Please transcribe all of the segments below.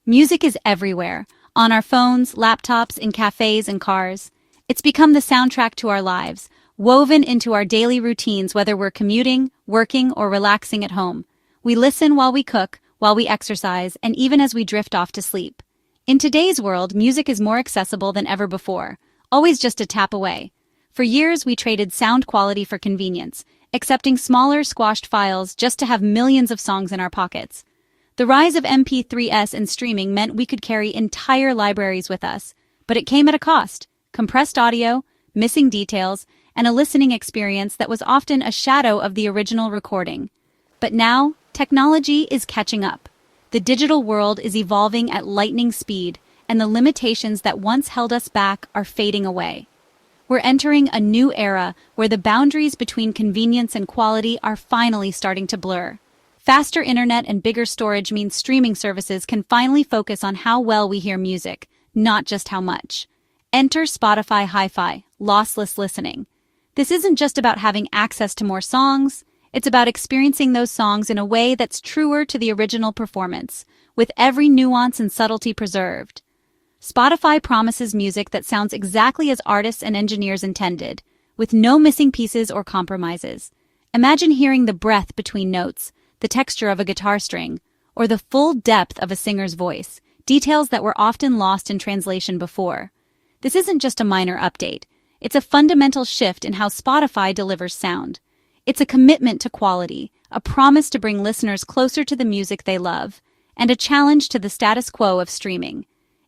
Music is everywhere, on our phones, laptops, in cafes and cars. It's become the soundtrack to our lives, woven into our daily routines whether we're commuting, working, or relaxing at home. We listen while we cook, while we exercise, and even as we drift off to sleep. In today's world, music is more accessible than ever before, always just a tap away. For years, we traded sound quality for convenience, accepting smaller, squashed files just to have millions of songs in our pockets. The rise of MP3s and streaming meant we could carry entire libraries with us, but it came at a cost: compressed audio, missing details, and a listening experience that was often a shadow of the original recording. But now, technology is catching up. The digital world is evolving at lightning speed, and the limitations that once held us back are fading away. We're entering a new era where the boundaries between convenience and quality are finally starting to blur. Faster internet and bigger storage means streaming services can finally focus on how well we hear music, not just how much. Enter Spotify Hi-Fi, Lossless Listening. This isn't just about having access to more songs, it's about experiencing those songs in a way that's truer to the original performance, with every nuance and subtlety preserved. Spotify promises music that sounds exactly as artists and engineers intended, with no missing pieces or compromises. Imagine hearing the breath between notes, the texture of a guitar string, or the full depth of a singer's voice, details that were often lost in translation before. This isn't just a minor update. It's a fundamental shift in how Spotify delivers sound. It's a commitment to quality, a promise to bring listeners closer to the music they love, and a challenge to the status quo of streaming.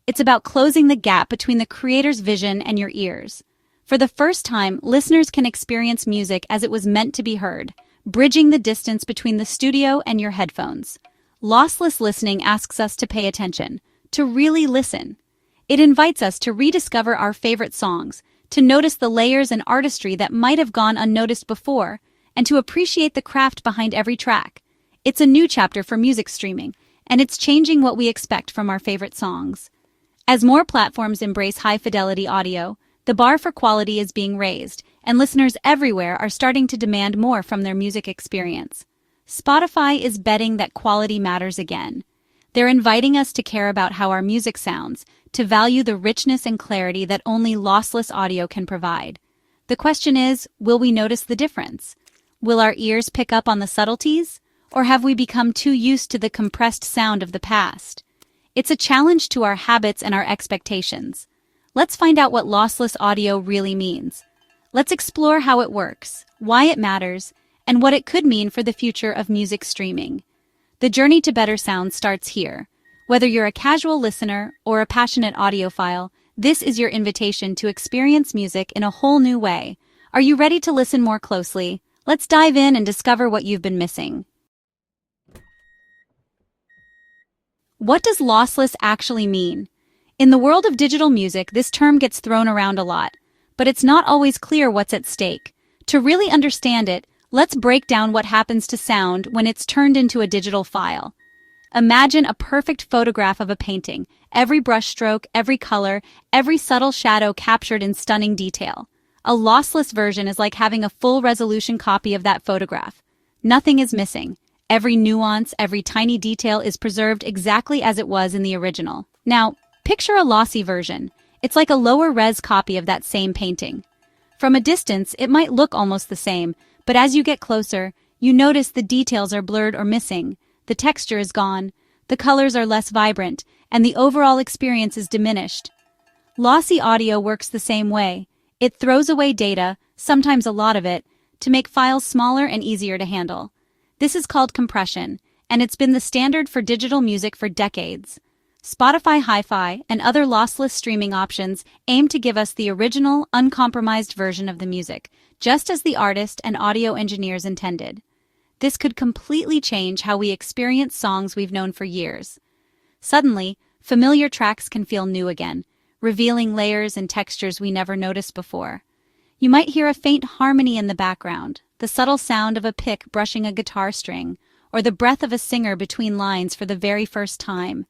It's about closing the gap between the creator's vision and your ears. For the first time, listeners can experience music as it was meant to be heard, bridging the distance between the studio and your headphones. Lossless listening asks us to pay attention, to really listen. It invites us to rediscover our favorite songs, to notice the layers and artistry that might have gone unnoticed before, and to appreciate the craft behind every track. It's a new chapter for music streaming, and it's changing what we expect from our favorite songs. As more platforms embrace high-fidelity audio, the bar for quality is being raised, and listeners everywhere are starting to demand more from their music experience. Spotify is betting that quality matters again. They're inviting us to care about how our music sounds, to value the richness and clarity that only lossless audio can provide. The question is, will we notice the difference? Will our ears pick up on the subtleties? Or have we become too used to the compressed sound of the past? It's a challenge to our habits and our expectations. Let's find out what lossless audio really means. Let's explore how it works, why it matters, and what it could mean for the future of music streaming. The journey to better sound starts here. Whether you're a casual listener or a passionate audiophile, this is your invitation to experience music in a whole new way. Are you ready to listen more closely? Let's dive in and discover what you've been missing. What does lossless actually mean? In the world of digital music, this term gets thrown around a lot, but it's not always clear what's at stake. To really understand it, let's break down what happens to sound when it's turned into a digital file. Imagine a perfect photograph of a painting, every brushstroke, every color, every subtle shadow captured in stunning detail. A lossless version is like having a full-resolution copy of that photograph. Nothing is missing. Every nuance, every tiny detail is preserved exactly as it was in the original. Now, picture a lossy version. It's like a lower-res copy of that same painting. From a distance, it might look almost the same, but as you get closer, you notice the details are blurred or missing, the texture is gone, the colors are less vibrant, and the overall experience is diminished. Lossy audio works the same way. It throws away data, sometimes a lot of it, to make files smaller and easier to handle. This is called compression, and it's been the standard for digital music for decades. Spotify Hi-Fi and other lossless streaming options aim to give us the original, uncompromised version of the music, just as the artist and audio engineers intended. This could completely change how we experience songs we've known for years. Suddenly, familiar tracks can feel new again, revealing layers and textures we never noticed before. You might hear a faint harmony in the background, the subtle sound of a pick brushing a guitar string, or the breath of a singer between lines for the very first time.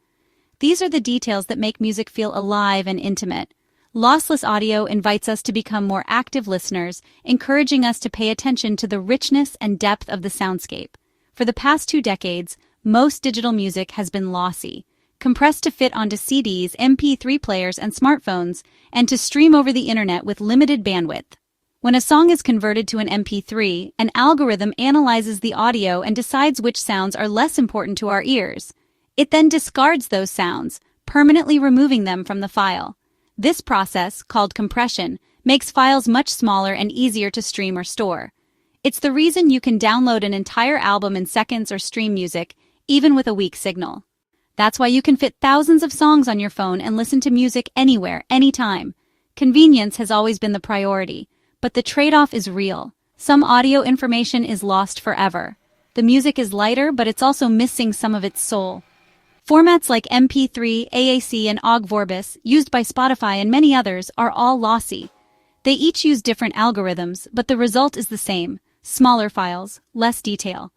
These are the details that make music feel alive and intimate. Lossless audio invites us to become more active listeners, encouraging us to pay attention to the richness and depth of the soundscape. For the past 2 decades, most digital music has been lossy, compressed to fit onto CDs, MP3 players, and smartphones, and to stream over the internet with limited bandwidth. When a song is converted to an MP3, an algorithm analyzes the audio and decides which sounds are less important to our ears. It then discards those sounds, permanently removing them from the file. This process, called compression, makes files much smaller and easier to stream or store. It's the reason you can download an entire album in seconds or stream music, even with a weak signal. That's why you can fit thousands of songs on your phone and listen to music anywhere, anytime. Convenience has always been the priority, but the trade-off is real. Some audio information is lost forever. The music is lighter, but it's also missing some of its soul. Formats like MP3, AAC, and OGG Vorbis, used by Spotify and many others, are all lossy. They each use different algorithms, but the result is the same: smaller files, less detail.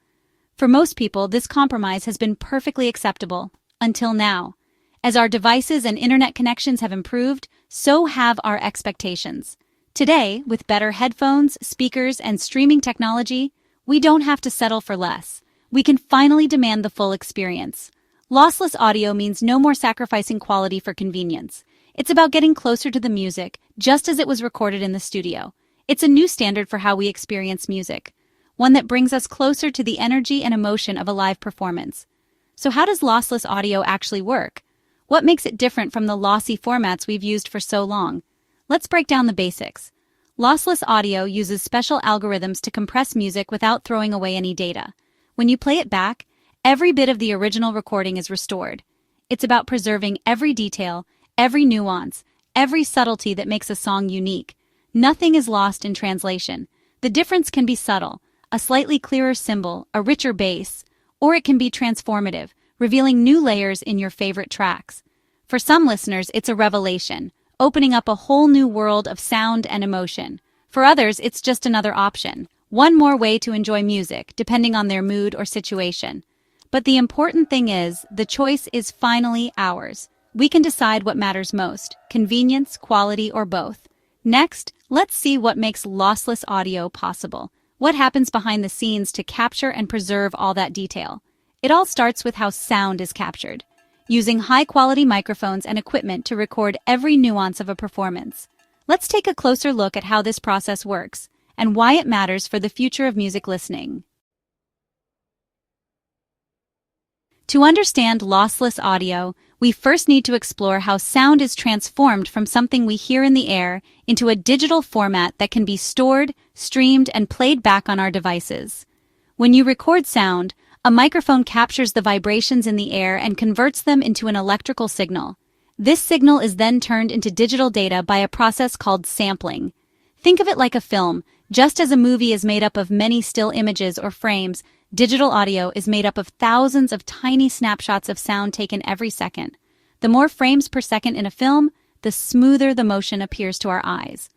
For most people, this compromise has been perfectly acceptable, until now. As our devices and internet connections have improved, so have our expectations. Today, with better headphones, speakers, and streaming technology, we don't have to settle for less. We can finally demand the full experience. Lossless audio means no more sacrificing quality for convenience. It's about getting closer to the music, just as it was recorded in the studio. It's a new standard for how we experience music, one that brings us closer to the energy and emotion of a live performance. So how does lossless audio actually work? What makes it different from the lossy formats we've used for so long? Let's break down the basics. Lossless audio uses special algorithms to compress music without throwing away any data. When you play it back, every bit of the original recording is restored. It's about preserving every detail, every nuance, every subtlety that makes a song unique. Nothing is lost in translation. The difference can be subtle, a slightly clearer cymbal, a richer bass, or it can be transformative, revealing new layers in your favorite tracks. For some listeners, it's a revelation, opening up a whole new world of sound and emotion. For others, it's just another option, one more way to enjoy music, depending on their mood or situation. But the important thing is, the choice is finally ours. We can decide what matters most: convenience, quality, or both. Next, let's see what makes lossless audio possible. What happens behind the scenes to capture and preserve all that detail? It all starts with how sound is captured, using high-quality microphones and equipment to record every nuance of a performance. Let's take a closer look at how this process works and why it matters for the future of music listening. To understand lossless audio, we first need to explore how sound is transformed from something we hear in the air into a digital format that can be stored, streamed, and played back on our devices. When you record sound, a microphone captures the vibrations in the air and converts them into an electrical signal. This signal is then turned into digital data by a process called sampling. Think of it like a film. Just as a movie is made up of many still images or frames, digital audio is made up of thousands of tiny snapshots of sound taken every second. The more frames per second in a film, the smoother the motion appears to our eyes.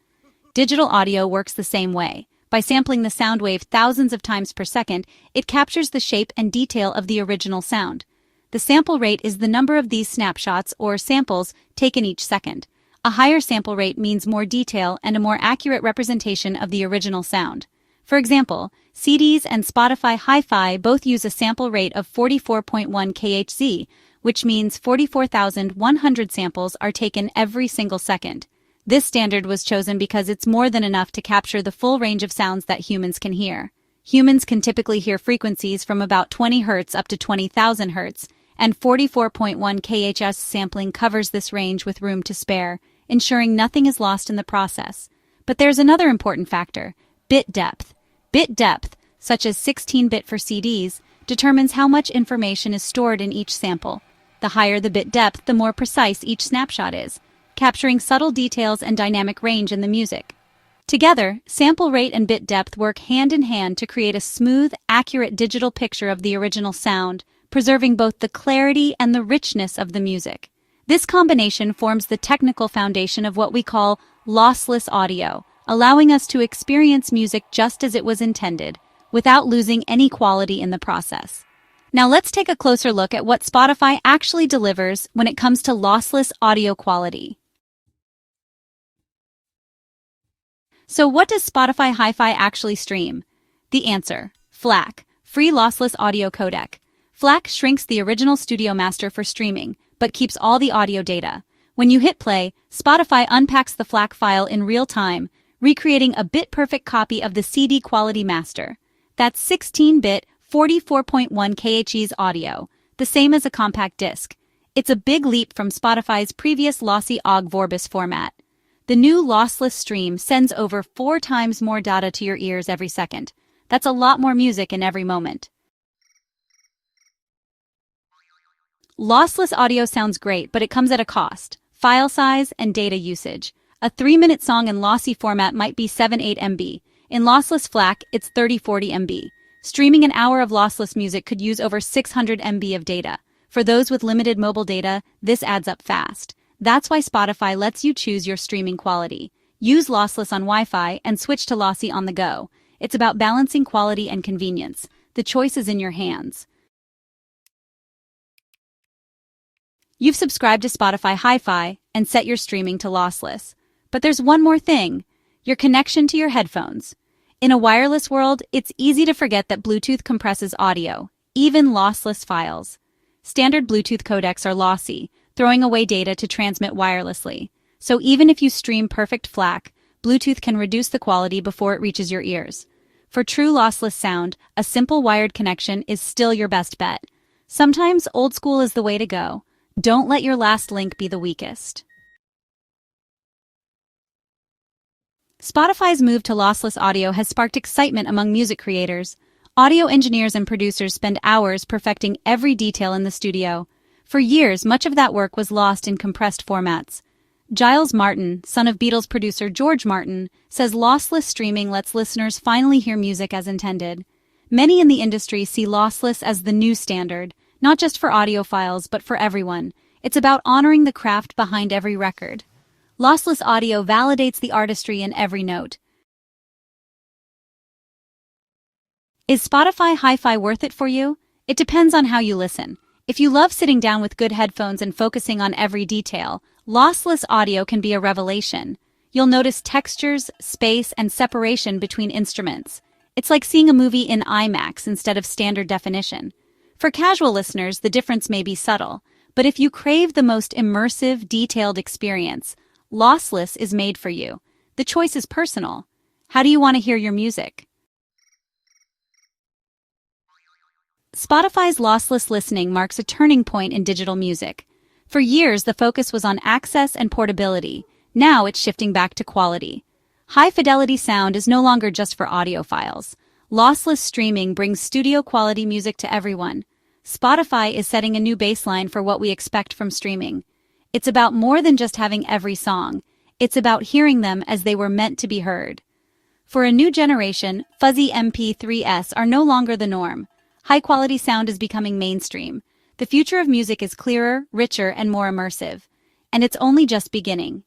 Digital audio works the same way. By sampling the sound wave thousands of times per second, it captures the shape and detail of the original sound. The sample rate is the number of these snapshots, or samples, taken each second. A higher sample rate means more detail and a more accurate representation of the original sound. For example, CDs and Spotify Hi-Fi both use a sample rate of 44.1 kHz, which means 44,100 samples are taken every single second. This standard was chosen because it's more than enough to capture the full range of sounds that humans can hear. Humans can typically hear frequencies from about 20 Hz up to 20,000 Hz, and 44.1 kHz sampling covers this range with room to spare, ensuring nothing is lost in the process. But there's another important factor: bit depth. Bit depth, such as 16-bit for CDs, determines how much information is stored in each sample. The higher the bit depth, the more precise each snapshot is, capturing subtle details and dynamic range in the music. Together, sample rate and bit depth work hand in hand to create a smooth, accurate digital picture of the original sound, preserving both the clarity and the richness of the music. This combination forms the technical foundation of what we call lossless audio, allowing us to experience music just as it was intended, without losing any quality in the process. Now let's take a closer look at what Spotify actually delivers when it comes to lossless audio quality. So what does Spotify Hi-Fi actually stream? The answer: FLAC, Free Lossless Audio Codec. FLAC shrinks the original studio master for streaming, but keeps all the audio data. When you hit play, Spotify unpacks the FLAC file in real time, recreating a bit-perfect copy of the CD quality master. That's 16-bit, 44.1 kHz audio, the same as a compact disc. It's a big leap from Spotify's previous lossy OGG Vorbis format. The new lossless stream sends over 4 times more data to your ears every second. That's a lot more music in every moment. Lossless audio sounds great, but it comes at a cost: file size and data usage. A 3-minute song in lossy format might be 7-8 MB. In lossless FLAC, it's 30-40 MB. Streaming an hour of lossless music could use over 600 MB of data. For those with limited mobile data, this adds up fast. That's why Spotify lets you choose your streaming quality. Use lossless on Wi-Fi and switch to lossy on the go. It's about balancing quality and convenience. The choice is in your hands. You've subscribed to Spotify Hi-Fi and set your streaming to lossless. But there's one more thing: your connection to your headphones. In a wireless world, it's easy to forget that Bluetooth compresses audio, even lossless files. Standard Bluetooth codecs are lossy, throwing away data to transmit wirelessly. So even if you stream perfect FLAC, Bluetooth can reduce the quality before it reaches your ears. For true lossless sound, a simple wired connection is still your best bet. Sometimes old school is the way to go. Don't let your last link be the weakest. Spotify's move to lossless audio has sparked excitement among music creators. Audio engineers and producers spend hours perfecting every detail in the studio. For years, much of that work was lost in compressed formats. Giles Martin, son of Beatles producer George Martin, says lossless streaming lets listeners finally hear music as intended. Many in the industry see lossless as the new standard, not just for audiophiles but for everyone. It's about honoring the craft behind every record. Lossless audio validates the artistry in every note. Is Spotify Hi-Fi worth it for you? It depends on how you listen. If you love sitting down with good headphones and focusing on every detail, lossless audio can be a revelation. You'll notice textures, space, and separation between instruments. It's like seeing a movie in IMAX instead of standard definition. For casual listeners, the difference may be subtle, but if you crave the most immersive, detailed experience, lossless is made for you. The choice is personal. How do you want to hear your music? Spotify's lossless listening marks a turning point in digital music. For years, the focus was on access and portability. Now it's shifting back to quality. High-fidelity sound is no longer just for audiophiles. Lossless streaming brings studio-quality music to everyone. Spotify is setting a new baseline for what we expect from streaming. It's about more than just having every song. It's about hearing them as they were meant to be heard. For a new generation, fuzzy MP3s are no longer the norm. High-quality sound is becoming mainstream. The future of music is clearer, richer, and more immersive. And it's only just beginning.